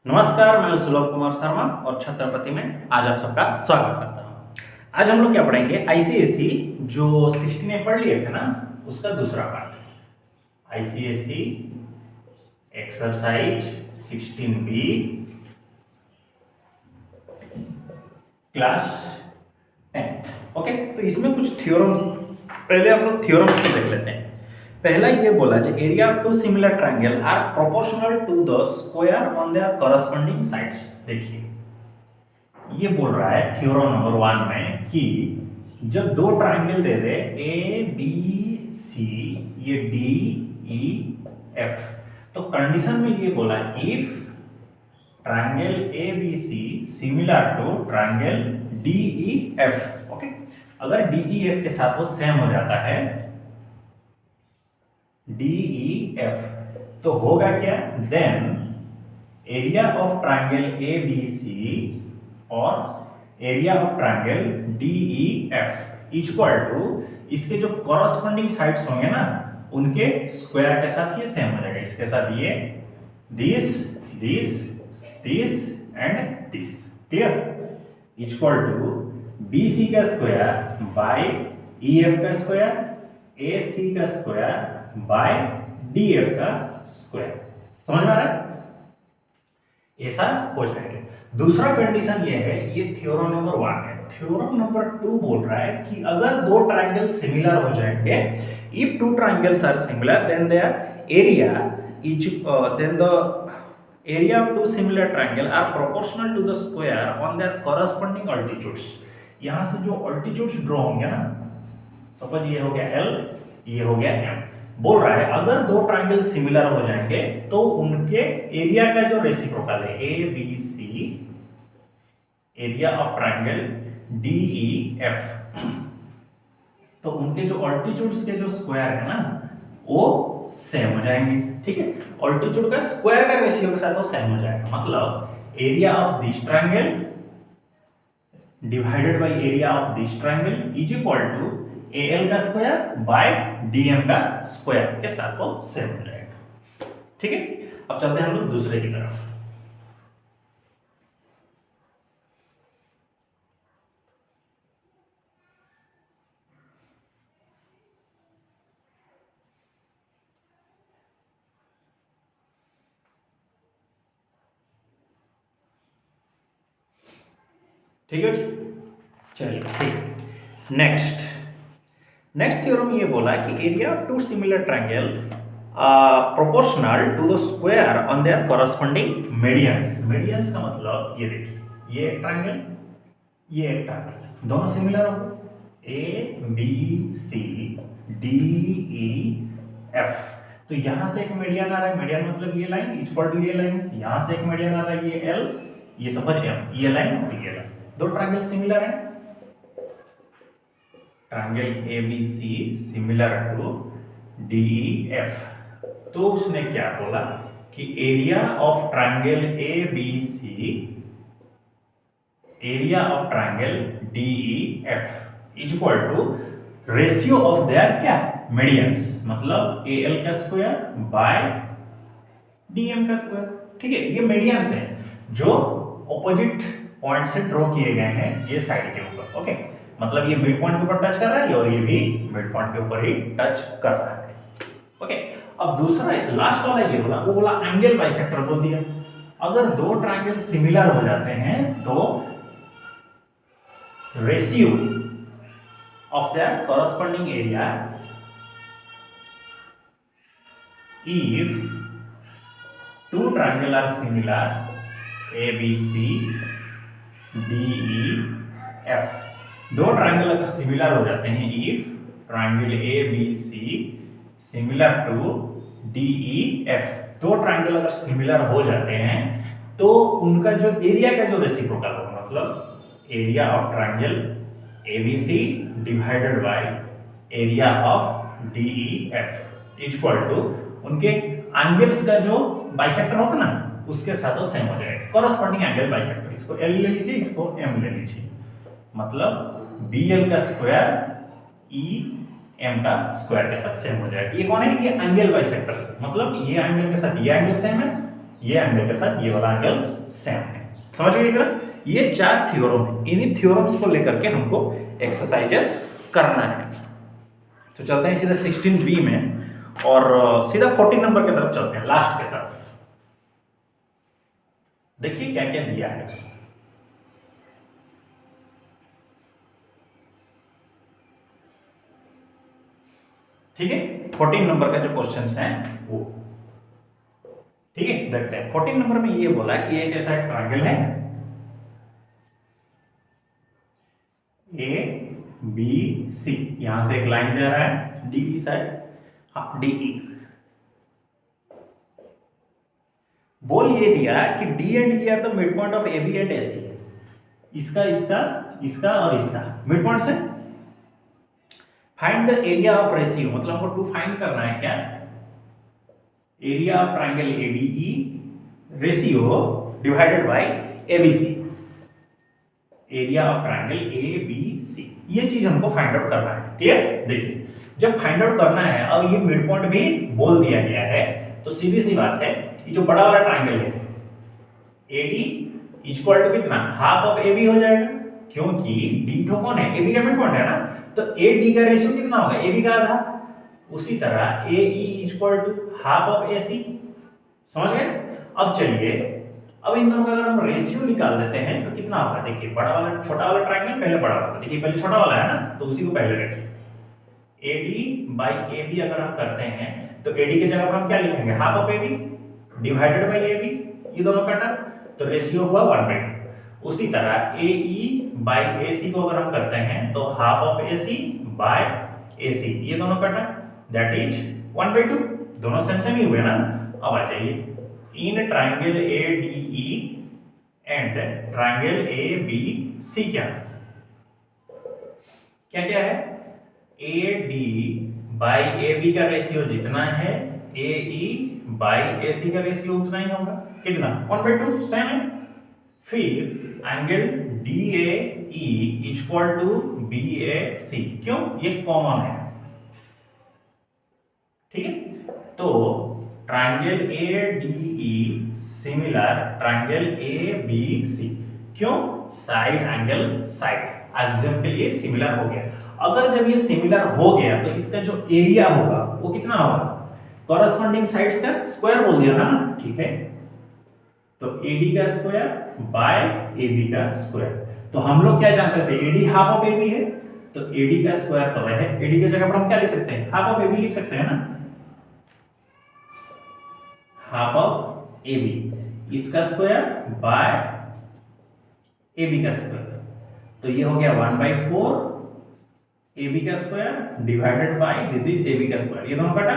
नमस्कार, मैं सुलभ कुमार शर्मा और छत्रपति में आज आप सबका स्वागत करता हूँ। आज हम लोग क्या पढ़ेंगे, आईसीएसई जो 16 पढ़ लिए थे ना, उसका दूसरा part. ICSE exercise 16B class 10th। Okay, तो इसमें कुछ थ्योरम्स, पहले हम लोग थ्योरम्स को देख लेते हैं। पहला ये बोला जो area of two similar triangle are proportional to the square on their corresponding sides. देखिए ये बोल रहा है थ्योरम नंबर 1 में कि जब दो ट्रायंगल दे दे ए बी सी, ये डी ई एफ, तो कंडीशन में ये बोला if triangle A B C similar to triangle D E F. Okay, अगर डी ई एफ के साथ वो सेम हो जाता है डी ई एफ, तो होगा क्या, then area of triangle A B C और area of triangle D E F equal to इसके जो कॉरस्पॉन्डिंग साइड्स होंगे ना, उनके स्क्वायर के साथ ये सेम हो जाएगा। इसके साथ ये this this this and this, clear, equal to B C का स्क्वायर बाय ई एफ का स्क्वायर, ए सी का स्क्वायर बाय डी एफ का स्क्वायर। समझ में आ रहा है? ऐसा हो जाएगा। दूसरा कंडीशन ये है, ये थ्योरम नंबर 1 है। थ्योरम नंबर 2 बोल रहा है कि अगर दो ट्रायंगल सिमिलर हो जाएंगे, if two triangles are similar then their area is then the area of two similar triangle are proportional to the square on their corresponding altitudes. यहां से जो अल्टीट्यूड्स ड्रॉ होंगे ना, सपोज ये हो गया एल, ये हो गया एम, बोल रहा है अगर दो ट्रायंगल सिमिलर हो जाएंगे तो उनके एरिया का जो रेसिप्रोकल है A B C, area of triangle D E F, तो उनके जो ऑल्टीट्यूड्स के जो स्क्वायर है ना वो सेम हो जाएंगे। ठीक है, ऑल्टीट्यूड का स्क्वायर का रेशियो के साथ वो सेम हो जाएगा। मतलब area of this triangle divided by area of this triangle is equal to AL का स्क्वायर बाय DM का स्क्वायर के साथ वो सेम हो जाएगा। ठीक है, अब चलते हैं हम लोग दूसरे की तरफ। ठीक है जी, चलिए ठीक। नेक्स्ट थ्योरम ये बोला कि area of two similar triangle proportional to the square on their corresponding medians. Medians का मतलब ये देखिए, ये एक ट्रायंगल, ये एक ट्रायंगल, दोनों सिमिलर हो, A B C D E F, तो यहां से एक मीडियन आ रहा है, मीडियन मतलब ये लाइन इक्वल टू ये लाइन, यहां से एक मीडियन आ रहा है ये एल, ये सपोज एम, ये लाइन और ये लाइन, दो ट्रायंगल सिमिलर है, triangle A B C similar to D E F. तो उसने क्या बोला कि area of triangle A B C, area of triangle D E F equal to ratio of their क्या, मीडियंस, मतलब ए एल का square by D M का square. ठीक है, ये मीडियंस है जो ऑपोजिट पॉइंट से ड्रॉ किए गए हैं ये साइड के ऊपर। ओके, मतलब ये मिड पॉइंट के ऊपर टच कर रहा है और ये भी मिड पॉइंट के ऊपर ही टच कर रहा है। ओके, अब दूसरा लास्ट वाला ये बोला, वो बोला एंगल बाइसेक्टर बोल दिया। अगर दो ट्रायंगल सिमिलर हो जाते हैं तो ratio of their corresponding area if two triangle are similar A B C D E F, दो ट्रायंगल अगर सिमिलर हो जाते हैं, if triangle A B C similar to D E F, दो ट्रायंगल अगर सिमिलर हो जाते हैं तो उनका जो एरिया का जो रेसिप्रोकल होगा, मतलब area of triangle A B C divided by area of D E F equal to उनके एंगल्स का जो बाइसेक्टर होगा ना उसके साथ वो सेम हो जाएगा। कॉरस्पॉन्डिंग एंगल बाइसेक्टर, इसको एल ले लीजिए, इसको एम ले लीजिए, मतलब बी एल का स्क्वायर ई एम का स्क्वायर के साथ सेम हो जाएगा। ये कौन है, ये एंगल बाइसेक्टर से, मतलब ये एंगल के साथ ये एंगल सेम है ये एंगल के साथ ये वाला एंगल सेम है। समझ गए इतना? ये 4 थ्योरम है, इन्हीं थ्योरम्स को लेकर के हमको एक्सरसाइजेस करना है। तो चलते हैं सीधा 16B में और सीधा 14 नंबर की तरफ चलते हैं, लास्ट की तरफ। देखिए क्या क्या दिया है। ठीक है, 14 नंबर का जो क्वेश्चंस हैं वो, ठीक है, देखते हैं। 14 नंबर में ये बोला कि एक ऐसा ट्रायंगल है ए बी सी, यहां से एक लाइन जा रहा है डीई शायद, हाँ डीई। बोल ये दिया कि D and E are the mid point of A B and A C, इसका इसका इसका और इसका मिड पॉइंट से find the area of ratio, मतलब हमको टू फाइंड करना है क्या, area of triangle ADE ratio divided by ABC, area of triangle ABC, ये चीज हमको फाइंड आउट करना है। क्लियर? देखिए जब फाइंड आउट करना है और ये मिड पॉइंट भी बोल दिया गया है, तो सीधी सी बात है, ये जो बड़ा वाला ट्रायंगल है एडी इक्वल टू कितना, हाफ ऑफ एबी हो जाएगा, क्योंकि डी तो कौन है, एबी का मिड पॉइंट है ना, तो ए डी का रेशियो कितना होगा, एबी का आधा। उसी तरह A E equal to half of A C. समझ गए? अब चलिए, अब इन दोनों का अगर हम रेशियो निकाल देते हैं तो कितना होगा, देखिए बड़ा वाला छोटा वाला ट्रायंगल पहले बड़ा वाला, देखिए पहले छोटा वाला है ना, तो उसी को पहले रखिए। एडी बाई एबी अगर हम करते हैं तो एडी के जगह पर हम क्या लिखेंगे, half of AB divided by AB, ये दोनों कटा तो रेशियो हुआ 1/2। उसी तरह ए ई बाई ए सी को अगर हम करते हैं तो half of A C by A C, ये दोनों कटा दैट इज 1/2, दोनों सेम सेम ही हुए ना। अब आ जाइए, in triangle A D E and triangle A B C क्या क्या क्या है, A D by A B का रेशियो जितना है ए ई बाई ए सी का रेशियो उतना ही होगा, कितना 1/2, सेम है। फिर angle D A E equal to B A C, क्यों, ये कॉमन है। ठीक है, तो triangle A D E similar triangle A B C, क्यों, साइड एंगल साइड एक्सियम के लिए सिमिलर हो गया। अगर जब ये सिमिलर हो गया तो इसका जो एरिया होगा वो कितना होगा, कॉरस्पॉन्डिंग साइड्स का स्क्वायर बोल दिया था ना। ठीक है, तो AD का स्क्वायर बाय AB का स्क्वायर, तो हम लोग क्या जानते थे, AD हाफ ऑफ AB है, तो AD का स्क्वायर तो रहे, AD की जगह पर हम क्या लिख सकते हैं, हाफ ऑफ AB लिख सकते हैं ना, हाफ ऑफ AB, इसका स्क्वायर बाय AB का स्क्वायर, तो ये हो गया 1/4 AB का square divided by this is AB का स्क्वायर, ये दोनों कटा,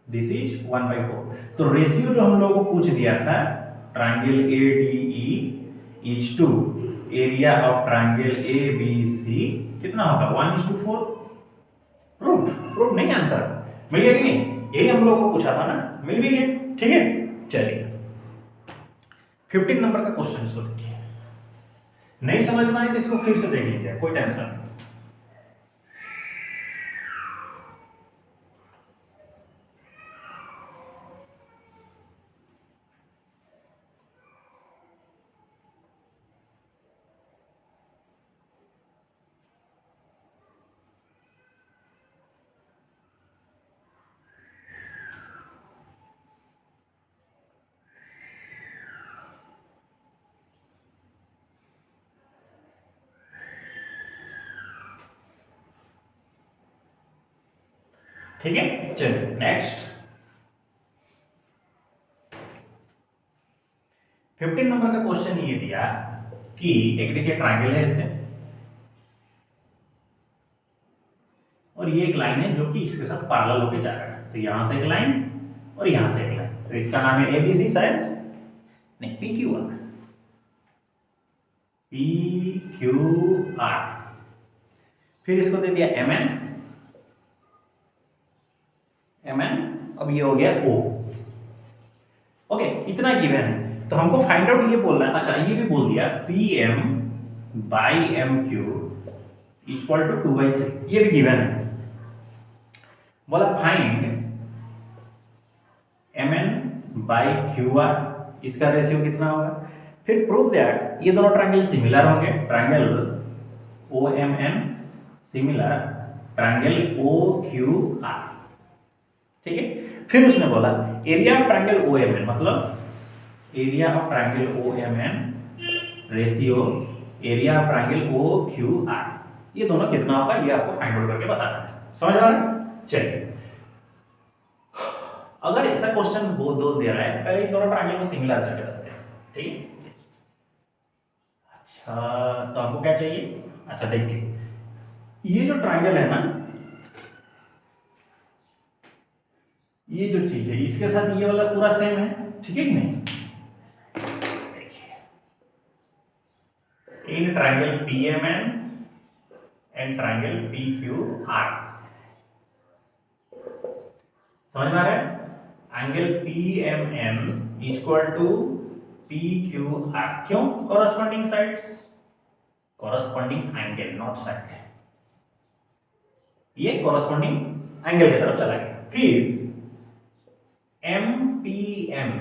दिस इज 1/4। तो रेशियो जो हम लोगों को पूछ दिया था, triangle ADE is to area of triangle ABC कितना होगा, 1:4। प्रूफ नहीं, आंसर मिल गया कि नहीं, यही हम लोगों को पूछा था ना, मिल भी गया। ठीक है, चलिए 15 नंबर का क्वेश्चन इसको देखिए, नहीं समझ में आए तो इसको फिर से देख लीजिए, कोई टेंशन नहीं। ठीक है, चलिए नेक्स्ट 15 नंबर का क्वेश्चन ये दिया कि एक देखिए ट्रायंगल है ऐसे, और ये एक लाइन है जो कि इसके साथ पैरेलल होके जा रहा है, तो यहां से एक लाइन और यहां से एक लाइन, तो इसका नाम है एबीसी, शायद नहीं P Q R, P Q R. फिर इसको दे दिया एम एन, अब ये हो गया ओ। ओके, इतना गिवन है, तो हमको फाइंड आउट ये बोलना है। अच्छा, ये भी बोल दिया P M by M Q equal to 2/3, ये भी गिवन है। बोला find M N by Q R इसका रेशियो कितना होगा। फिर प्रूव दैट ये दोनों ट्रायंगल सिमिलर होंगे, triangle O M N similar triangle O Q R, ठीक है। फिर उसने बोला area of triangle O M N, मतलब area of triangle O M N ratio area of triangle O Q R, ये दोनों कितना होगा ये आपको फाइंड आउट करके बताना है। समझ आ रहा है। चलिए, अगर ऐसा क्वेश्चन बोल दे रहा है तो पहले इन दोनों ट्रायंगल को सिमिलर करके रखते हैं, ठीक है। अच्छा, तो हमको क्या चाहिए। अच्छा देखिए, ये जो ट्रायंगल है ना, ये जो चीज है इसके साथ ये वाला पूरा सेम है, ठीक है कि नहीं। देखिए, in triangle PMN and triangle PQR, समझ में आ रहा है। Angle PMN equal to PQR, क्यों। Corresponding sides, corresponding angle, not side, ये कॉरस्पॉन्डिंग एंगल की तरफ चला गया। फिर MPM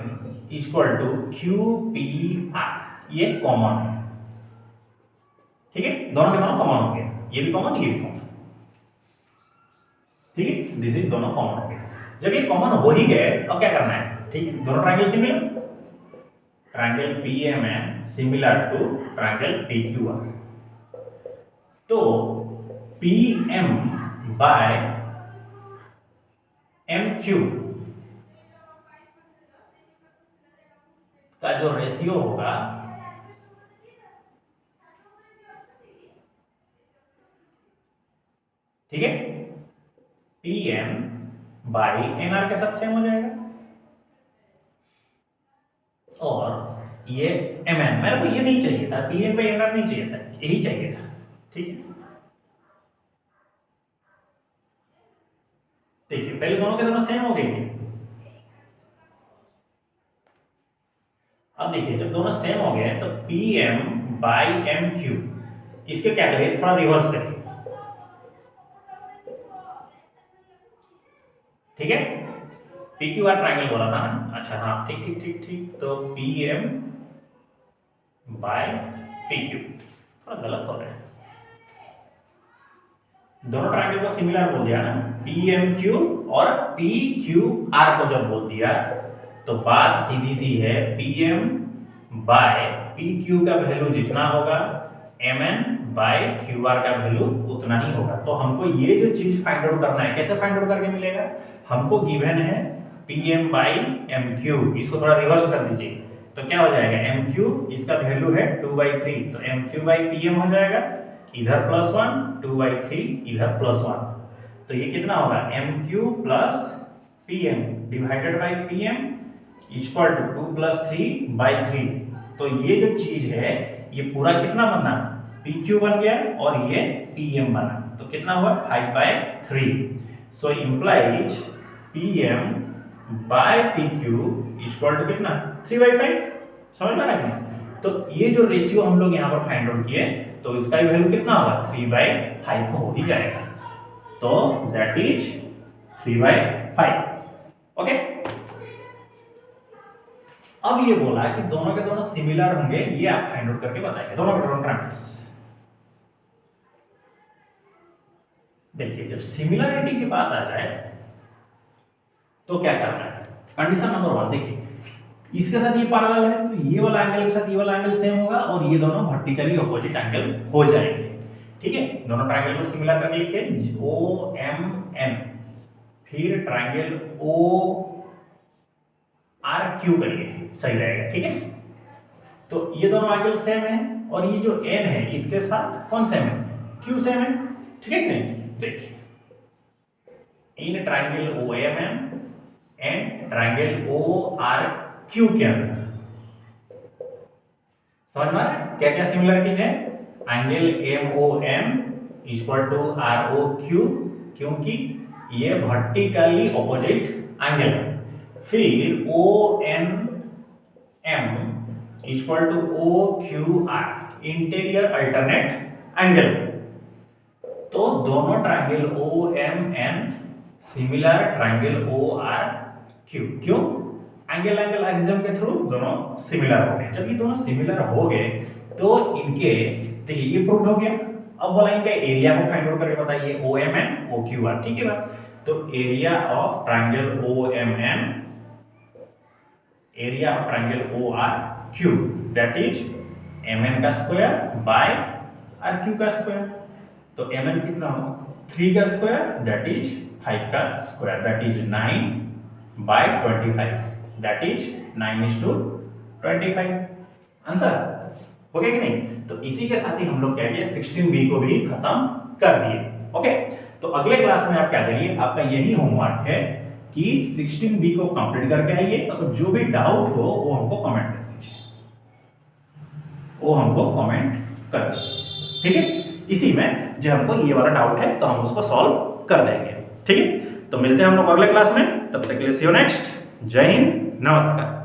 इक्वल टू QPR, ये कॉमन है, ठीक है। दोनों के दोनों कॉमन हो गए, ये भी कॉमन, ये भी कॉमन, ठीक है। दिस इज दोनों कॉमन हो गए। जब ये कॉमन हो ही गए अब क्या करना है, ठीक है। दोनों triangle similar, triangle PMN similar to triangle PQR, तो PM बाय MQ का जो रेशियो होगा, ठीक है, PM बाई NR के साथ सेम हो जाएगा, और ये MN, मेरे को ये नहीं चाहिए था, PM बाई NR नहीं चाहिए था, यही चाहिए था, ठीक है। देखिए, पहले दोनों के दोनों सेम हो गए। अब देखिए, जब दोनों सेम हो गए तो PM बाई MQ, इसके क्या करिए, थोड़ा रिवर्स करिए, ठीक है। PQR ट्रायंगल बोला था ना, अच्छा हाँ, ठीक ठीक ठीक ठीक, तो PM बाय PQ, थोड़ा गलत हो रहा है, दोनों ट्रायंगल को सिमिलर बोल दिया ना, PMQ और PQR को जब बोल दिया तो बात सीधी सी है, PM बाय PQ का वैल्यू जितना होगा MN बाय QR का वैल्यू उतना ही होगा। तो हमको ये जो चीज फाइंड आउट करना है, कैसे फाइंड आउट करके मिलेगा, हमको गिवन है PM बाई MQ, इसको थोड़ा रिवर्स कर दीजिए तो क्या हो जाएगा, MQ इसका वैल्यू है 2/3, तो MQ बाई PM हो जाएगा, इधर +1, 2/3 इधर +1, तो ये कितना होगा, MQ plus PM divided by PM equal to 2 + 3/3। तो ये जो चीज है ये पूरा कितना बना, PQ बन गया और ये PM बना, तो कितना हुआ 5/3। So implies PM by PQ equal to कितना 3/5, समझ में आ रहा है। तो ये जो रेशियो हम लोग यहाँ पर फाइंड आउट किए तो इसका वैल्यू कितना होगा, 3/5 हो ही जाएगा, तो दैट इज 3/5, ओके। अब ये बोला कि दोनों के दोनों सिमिलर होंगे, ये आप फाइंड आउट करके बताइए दोनों के दोनों ट्रायंगल्स। देखिए, जब सिमिलरिटी की बात आ जाए तो क्या करना है, कंडीशन नंबर 1, देखिए इसके साथ ये पैरेलल है तो ये वाला एंगल के साथ ये वाला एंगल सेम होगा और ये दोनों वर्टिकली ऑपोजिट एंगल हो जाएंगे, ठीक है। दोनों ट्रायंगल को सिमिलर करके लिखिए OMN, फिर ट्रायंगल ORQ करिए, सही रहेगा, ठीक है। तो ये दोनों एंगल सेम है और ये जो N है इसके साथ कौन सेम है, Q सेम है, ठीक है कि नहीं। देखिए, in triangle OMN and triangle ORQ के अंदर समझ में आ रहा है क्या क्या सिमिलरिटीज है, angle MON equal to ROQ, क्योंकि ये वर्टिकली ऑपोजिट एंगल है। फिर ONM equal to OQR, interior alternate angle, तो दोनों triangle OMN similar triangle ORQ, क्यों, एंगल एक्सिस के थ्रू दोनों सिमिलर हो गए। जब ये दोनों सिमिलर हो गए तो इनके, देखिए ये प्रूव हो गया। अब बोला इनका एरिया को फाइंड आउट करके बताइए, OMN OQR, ठीक है बात। तो area of triangle OMN, area of triangle ORQ that is MN का स्क्वायर बाय RQ का स्क्वायर। तो MN कितना होगा, 3 का स्क्वायर दैट इज 5 का square, that is 9 by 25, that is 9:25। Answer हो गया कि नहीं। तो इसी के साथ ही हम लोग क्या किए, 16B को भी खत्म कर दिए। ओके, तो अगले क्लास में आप क्या करिए, आपका यही होमवर्क है कि 16B को कंप्लीट करके आइए और जो भी डाउट हो वो हमको कमेंट कर दीजिए, वो हमको कमेंट कर दीजिए, ठीक है। इसी में जो हमको ये वाला डाउट है तो हम उसको सॉल्व कर देंगे, ठीक है। तो मिलते हैं हम लोग अगले क्लास में, तब तक के लिए सी यू नेक्स्ट। जय हिंद, नमस्कार।